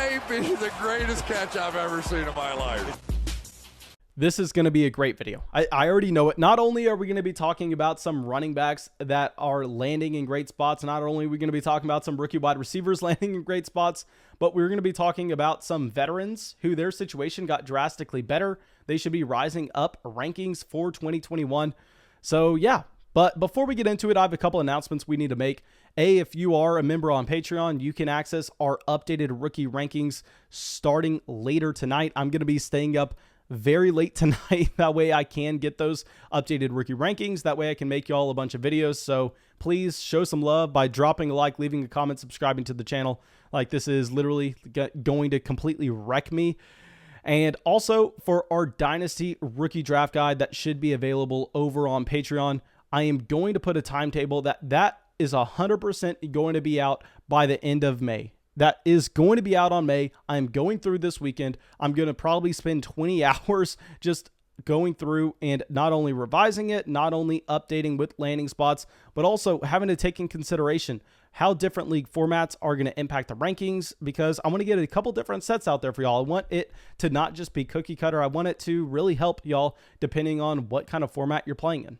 may be the greatest catch I've ever seen in my life. This is going to be a great video. I already know it. Not only are we going to be talking about some running backs that are landing in great spots, not only are we going to be talking about some rookie wide receivers landing in great spots, but we're going to be talking about some veterans who their situation got drastically better. They should be rising up rankings for 2021. So yeah, but before we get into it, I have a couple announcements we need to make. If you are a member on Patreon, you can access our updated rookie rankings starting later tonight. I'm going to be staying up very late tonight. That way I can get those updated rookie rankings. That way I can make y'all a bunch of videos. So please show some love by dropping a like, leaving a comment, subscribing to the channel. Like, this is literally going to completely wreck me. And also for our Dynasty Rookie Draft Guide that should be available over on Patreon, I am going to put a timetable that is 100% going to be out by the end of May. That is going to be out on May. I'm going through this weekend. I'm going to probably spend 20 hours just going through and not only revising it, not only updating with landing spots, but also having to take in consideration how different league formats are going to impact the rankings, because I want to get a couple different sets out there for y'all. I want it to not just be cookie cutter. I want it to really help y'all depending on what kind of format you're playing in.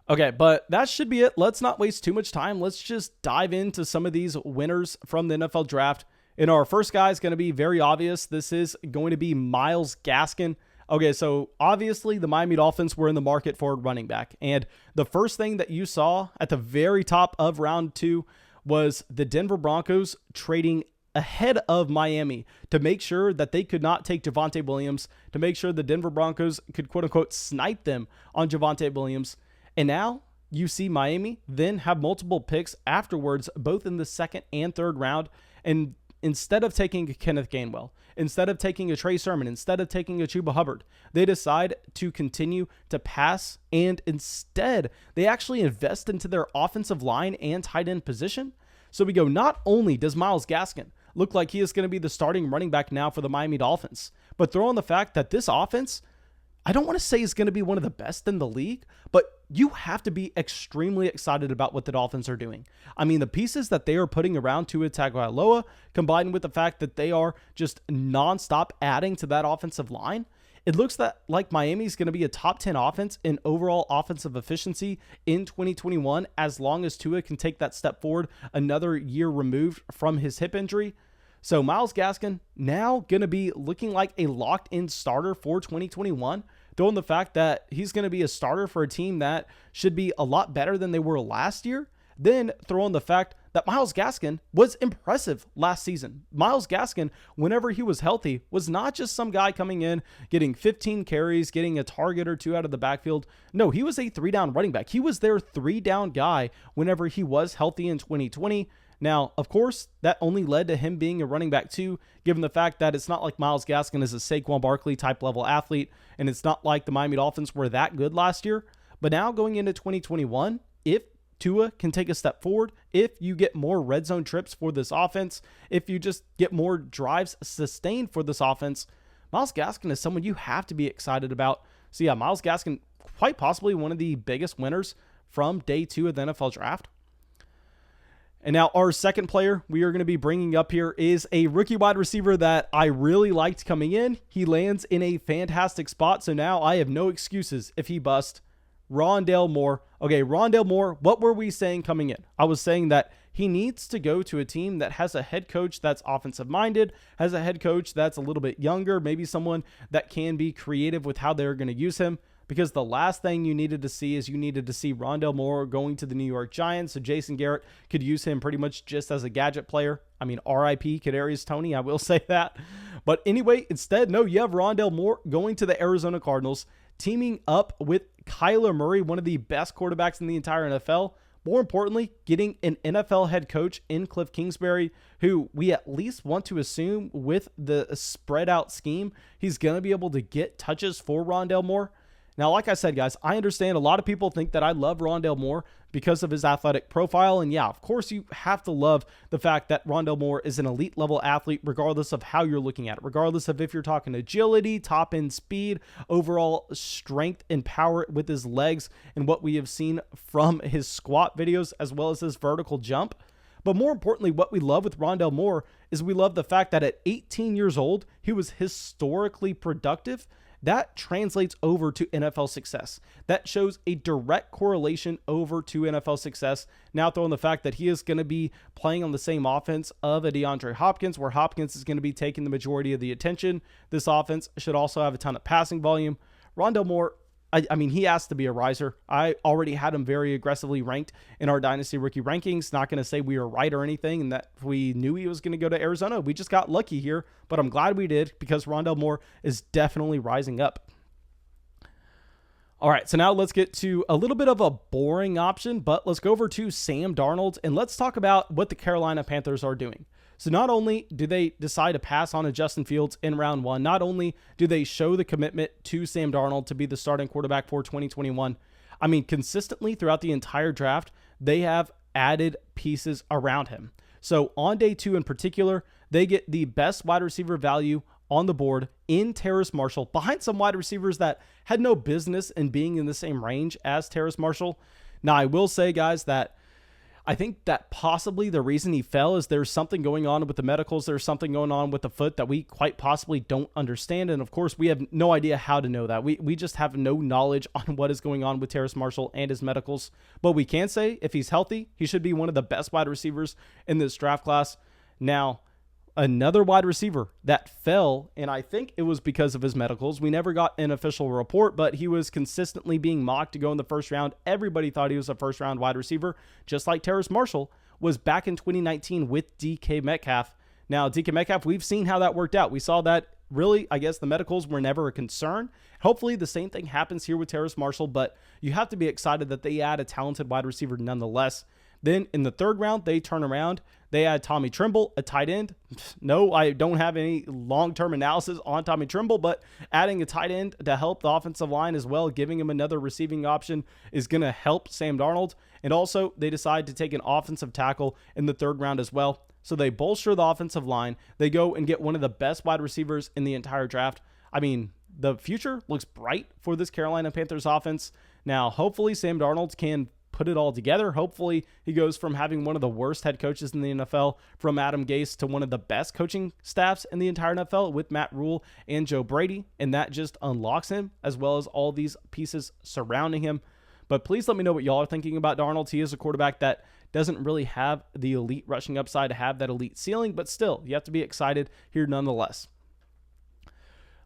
Okay, but that should be it. Let's not waste too much time. Let's just dive into some of these winners from the NFL draft. And our first guy is going to be very obvious. This is going to be Myles Gaskin. Okay, so obviously the Miami Dolphins were in the market for a running back. And the first thing that you saw at the very top of round 2 was the Denver Broncos trading ahead of Miami to make sure that they could not take Javonte Williams, to make sure the Denver Broncos could quote-unquote snipe them on Javonte Williams. And now you see Miami then have multiple picks afterwards, both in the second and third round. And instead of taking a Kenneth Gainwell, instead of taking a Trey Sermon, instead of taking a Chuba Hubbard, they decide to continue to pass. And instead, they actually invest into their offensive line and tight end position. So we go, not only does Myles Gaskin look like he is going to be the starting running back now for the Miami Dolphins, but throw in the fact that this offense, I don't want to say is going to be one of the best in the league, but you have to be extremely excited about what the Dolphins are doing. I mean, the pieces that they are putting around Tua Tagovailoa, combined with the fact that they are just nonstop adding to that offensive line, it looks like Miami is going to be a top 10 offense in overall offensive efficiency in 2021, as long as Tua can take that step forward another year removed from his hip injury. So Myles Gaskin now going to be looking like a locked-in starter for 2021, throwing the fact that he's going to be a starter for a team that should be a lot better than they were last year. Then throw in the fact that Myles Gaskin was impressive last season. Myles Gaskin, whenever he was healthy, was not just some guy coming in, getting 15 carries, getting a target or two out of the backfield. No, he was a 3-down running back. He was their 3-down guy whenever he was healthy in 2020. Now, of course, that only led to him being a running back too, given the fact that it's not like Myles Gaskin is a Saquon Barkley type level athlete, and it's not like the Miami Dolphins were that good last year. But now going into 2021, if Tua can take a step forward, if you get more red zone trips for this offense, if you just get more drives sustained for this offense, Myles Gaskin is someone you have to be excited about. So yeah, Myles Gaskin, quite possibly one of the biggest winners from day 2 of the NFL draft. And now our second player we are going to be bringing up here is a rookie wide receiver that I really liked coming in. He lands in a fantastic spot, so now I have no excuses if he busts. Rondale Moore. Okay, Rondale Moore, what were we saying coming in? I was saying that he needs to go to a team that has a head coach that's offensive minded, has a head coach that's a little bit younger, maybe someone that can be creative with how they're going to use him. Because the last thing you needed to see is Rondale Moore going to the New York Giants, so Jason Garrett could use him pretty much just as a gadget player. I mean, R.I.P. Kadarius Toney, I will say that. But anyway, instead, no, you have Rondale Moore going to the Arizona Cardinals, teaming up with Kyler Murray, one of the best quarterbacks in the entire NFL. More importantly, getting an NFL head coach in Cliff Kingsbury, who we at least want to assume with the spread out scheme, he's going to be able to get touches for Rondale Moore. Now, like I said, guys, I understand a lot of people think that I love Rondale Moore because of his athletic profile. And yeah, of course, you have to love the fact that Rondale Moore is an elite level athlete, regardless of how you're looking at it, regardless of if you're talking agility, top end speed, overall strength and power with his legs, and what we have seen from his squat videos, as well as his vertical jump. But more importantly, what we love with Rondale Moore is we love the fact that at 18 years old, he was historically productive. That translates over to NFL success. That shows a direct correlation over to NFL success. Now throw in the fact that he is going to be playing on the same offense of a DeAndre Hopkins, where Hopkins is going to be taking the majority of the attention. This offense should also have a ton of passing volume. Rondale Moore, I mean, he has to be a riser. I already had him very aggressively ranked in our Dynasty rookie rankings. Not going to say we were right or anything and that we knew he was going to go to Arizona. We just got lucky here, but I'm glad we did because Rondale Moore is definitely rising up. All right, so now let's get to a little bit of a boring option, but let's go over to Sam Darnold and let's talk about what the Carolina Panthers are doing. So not only do they decide to pass on a Justin Fields in round one, not only do they show the commitment to Sam Darnold to be the starting quarterback for 2021, I mean, consistently throughout the entire draft, they have added pieces around him. So on day 2 in particular, they get the best wide receiver value on the board in Terrace Marshall, behind some wide receivers that had no business in being in the same range as Terrace Marshall. Now, I will say, guys, that I think that possibly the reason he fell is there's something going on with the medicals. There's something going on with the foot that we quite possibly don't understand. And of course, we have no idea how to know that. We just have no knowledge on what is going on with Terrace Marshall and his medicals. But we can say if he's healthy, he should be one of the best wide receivers in this draft class. Now, another wide receiver that fell, and I think it was because of his medicals. We never got an official report, but he was consistently being mocked to go in the first round. Everybody thought he was a first round wide receiver, just like Terrace Marshall was back in 2019 with DK Metcalf. Now, DK Metcalf, we've seen how that worked out. We saw that really, I guess the medicals were never a concern. Hopefully the same thing happens here with Terrace Marshall, but you have to be excited that they add a talented wide receiver nonetheless. Then in the third round, they turn around. They add Tommy Tremble, a tight end. No, I don't have any long-term analysis on Tommy Tremble, but adding a tight end to help the offensive line as well, giving him another receiving option is going to help Sam Darnold. And also, they decide to take an offensive tackle in the third round as well. So they bolster the offensive line. They go and get one of the best wide receivers in the entire draft. I mean, the future looks bright for this Carolina Panthers offense. Now, hopefully Sam Darnold can put it all together. Hopefully he goes from having one of the worst head coaches in the NFL from Adam Gase to one of the best coaching staffs in the entire NFL with Matt Rule and Joe Brady. And that just unlocks him as well as all these pieces surrounding him. But please let me know what y'all are thinking about Darnold. He is a quarterback that doesn't really have the elite rushing upside to have that elite ceiling, but still you have to be excited here nonetheless.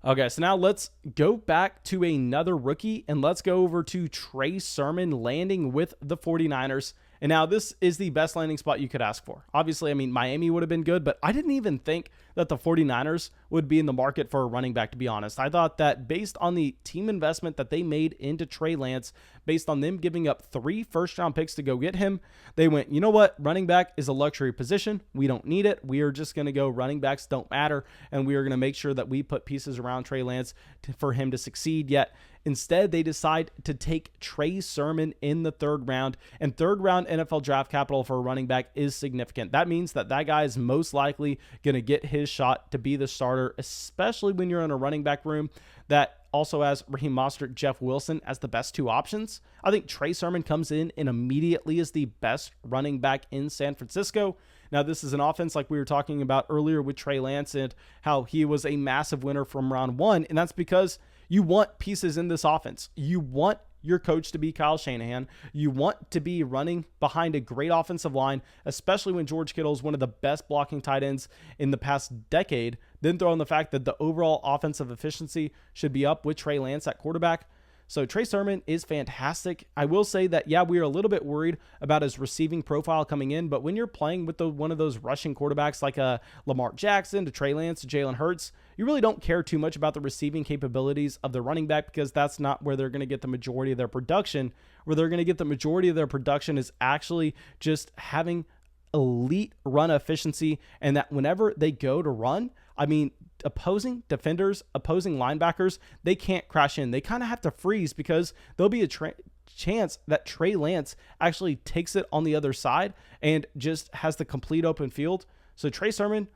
Okay, so now let's go back to another rookie and let's go over to Trey Sermon landing with the 49ers. And now this is the best landing spot you could ask for. Obviously, I mean, Miami would have been good, but I didn't even think that the 49ers would be in the market for a running back, to be honest. I thought that based on the team investment that they made into Trey Lance, based on them giving up 3 first-round picks to go get him, they went, you know what? Running back is a luxury position. We don't need it. We are just going to go running backs don't matter, and we are going to make sure that we put pieces around Trey Lance for him to succeed. Yet instead, they decide to take Trey Sermon in the third round, and third round NFL draft capital for a running back is significant. That means that guy is most likely going to get his shot to be the starter, especially when you're in a running back room that also has Raheem Mostert, Jeff Wilson as the best 2 options. I think Trey Sermon comes in and immediately is the best running back in San Francisco. Now, this is an offense like we were talking about earlier with Trey Lance and how he was a massive winner from round 1, and that's because you want pieces in this offense. You want your coach to be Kyle Shanahan. You want to be running behind a great offensive line, especially when George Kittle is one of the best blocking tight ends in the past decade. Then throw in the fact that the overall offensive efficiency should be up with Trey Lance at quarterback. So Trey Sermon is fantastic. I will say that, yeah, we are a little bit worried about his receiving profile coming in, but when you're playing with one of those rushing quarterbacks like Lamar Jackson to Trey Lance to Jalen Hurts, you really don't care too much about the receiving capabilities of the running back because that's not where they're going to get the majority of their production. Where they're going to get the majority of their production is actually just having elite run efficiency, and that whenever they go to run, I mean, opposing defenders, opposing linebackers, they can't crash in. They kind of have to freeze because there'll be a chance that Trey Lance actually takes it on the other side and just has the complete open field. So Trey Sermon,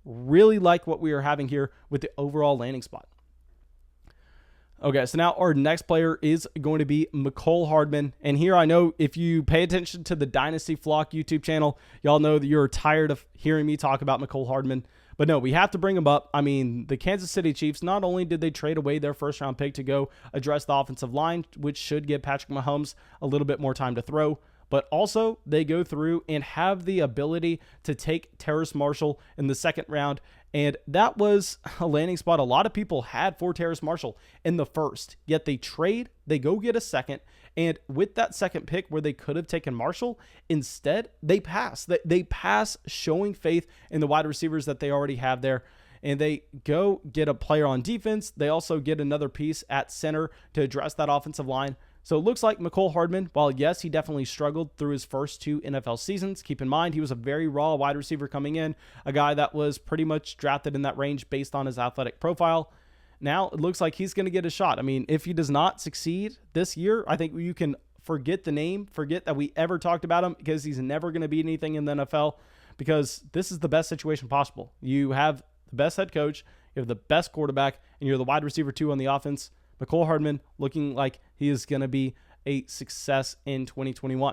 really like what we are having here with the overall landing spot. Okay, so now our next player is going to be Mecole Hardman. And here, I know if you pay attention to the Dynasty Flock YouTube channel, y'all know that you're tired of hearing me talk about Mecole Hardman. But no, we have to bring him up. I mean, the Kansas City Chiefs, not only did they trade away their first-round pick to go address the offensive line, which should give Patrick Mahomes a little bit more time to throw, but also they go through and have the ability to take Terrace Marshall in the second round. And that was a landing spot a lot of people had for Terrace Marshall in the first. Yet they trade, they go get a second, and with that second pick where they could have taken Marshall, instead they pass. They pass, showing faith in the wide receivers that they already have there. And they go get a player on defense. They also get another piece at center to address that offensive line. So it looks like Mecole Hardman, while yes, he definitely struggled through his first 2 NFL seasons. Keep in mind, he was a very raw wide receiver coming in, a guy that was pretty much drafted in that range based on his athletic profile. Now it looks like he's going to get a shot. I mean, if he does not succeed this year, I think you can forget the name, forget that we ever talked about him, because he's never going to be anything in the NFL, because this is the best situation possible. You have the best head coach, you have the best quarterback, and you're the wide receiver 2 on the offense. Mecole Hardman looking like he is going to be a success in 2021.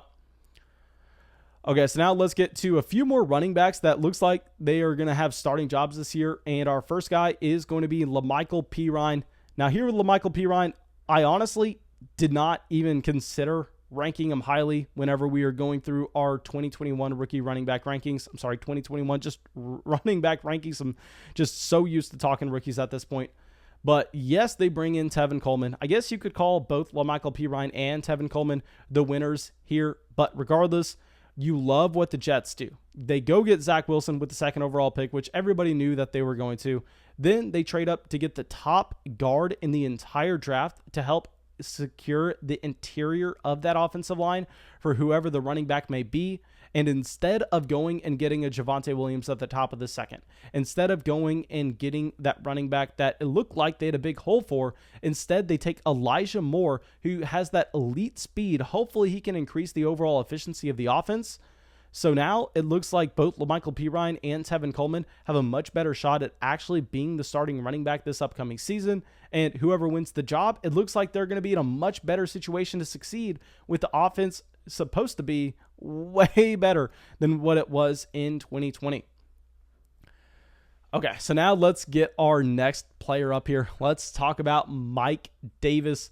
Okay, so now let's get to a few more running backs that looks like they are going to have starting jobs this year. And our first guy is going to be La'Mical Pirine. Now here with La'Mical Pirine, I honestly did not even consider ranking him highly whenever we are going through our 2021 rookie running back rankings. I'm sorry, 2021 just running back rankings. I'm just so used to talking rookies at this point. But yes, they bring in Tevin Coleman. I guess you could call both La'Mical Pirine and Tevin Coleman the winners here. But regardless, you love what the Jets do. They go get Zach Wilson with the second overall pick, which everybody knew that they were going to. Then they trade up to get the top guard in the entire draft to help secure the interior of that offensive line for whoever the running back may be. And instead of going and getting a Javonte Williams at the top of the second, instead of going and getting that running back that it looked like they had a big hole for, instead they take Elijah Moore, who has that elite speed. Hopefully he can increase the overall efficiency of the offense. So now it looks like both La'Mical Pirine and Tevin Coleman have a much better shot at actually being the starting running back this upcoming season. And whoever wins the job, it looks like they're going to be in a much better situation to succeed, with the offense supposed to be way better than what it was in 2020. Okay, so now let's get our next player up here. Let's talk about Mike Davis.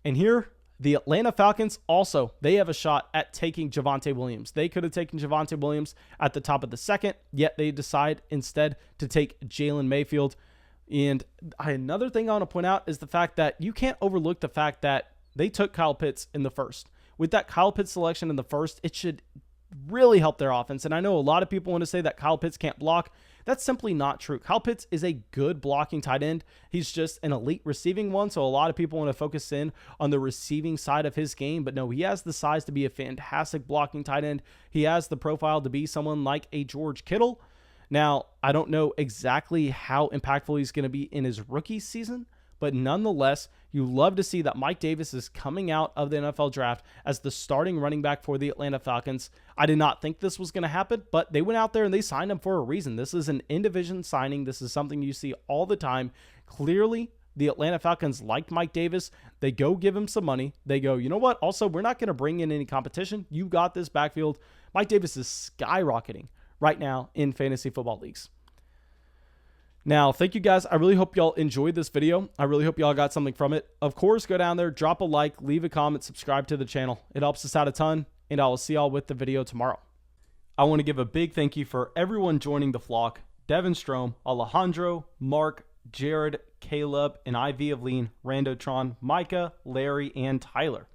And here, the Atlanta Falcons also, they have a shot at taking Javonte Williams. They could have taken Javonte Williams at the top of the second, yet they decide instead to take Jalen Mayfield. And another thing I want to point out is the fact that you can't overlook the fact that they took Kyle Pitts in the first. With that Kyle Pitts selection in the first, it should really help their offense. And I know a lot of people want to say that Kyle Pitts can't block. That's simply not true. Kyle Pitts is a good blocking tight end. He's just an elite receiving one. So a lot of people want to focus in on the receiving side of his game. But no, he has the size to be a fantastic blocking tight end. He has the profile to be someone like a George Kittle. Now, I don't know exactly how impactful he's going to be in his rookie season, but nonetheless, you love to see that Mike Davis is coming out of the NFL draft as the starting running back for the Atlanta Falcons. I did not think this was going to happen, but they went out there and they signed him for a reason. This is an in-division signing. This is something you see all the time. Clearly, the Atlanta Falcons liked Mike Davis. They go give him some money. They go, you know what? Also, we're not going to bring in any competition. You got this backfield. Mike Davis is skyrocketing right now in fantasy football leagues. Now, thank you guys. I really hope y'all enjoyed this video. I really hope y'all got something from it. Of course, go down there, drop a like, leave a comment, subscribe to the channel. It helps us out a ton, and I will see y'all with the video tomorrow. I want to give a big thank you for everyone joining the flock. Devin Strom, Alejandro, Mark, Jared, Caleb, and IV of Lean, Randotron, Micah, Larry, and Tyler.